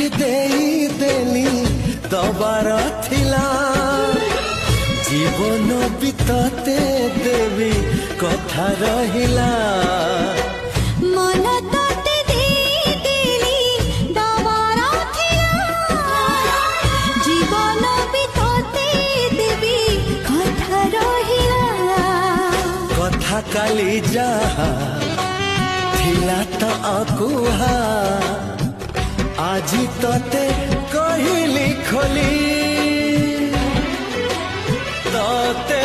ଆଜି ଦେଇଦେଲି ଦବାର ଥିଲା ଜୀବନ ବି ତତେ ଦେବି କଥା ରହିଲା ମନ ତତେ ଦେଇଦେଲି ଦବାର ଥିଲା ଜୀବନ ବି ତତେ ଦେବି କଥା ରହିଲା କଥା କାଲି ଯାହା ଥିଲା ତ ଅକୁହା আজি ততে কহিলি খোলি ততে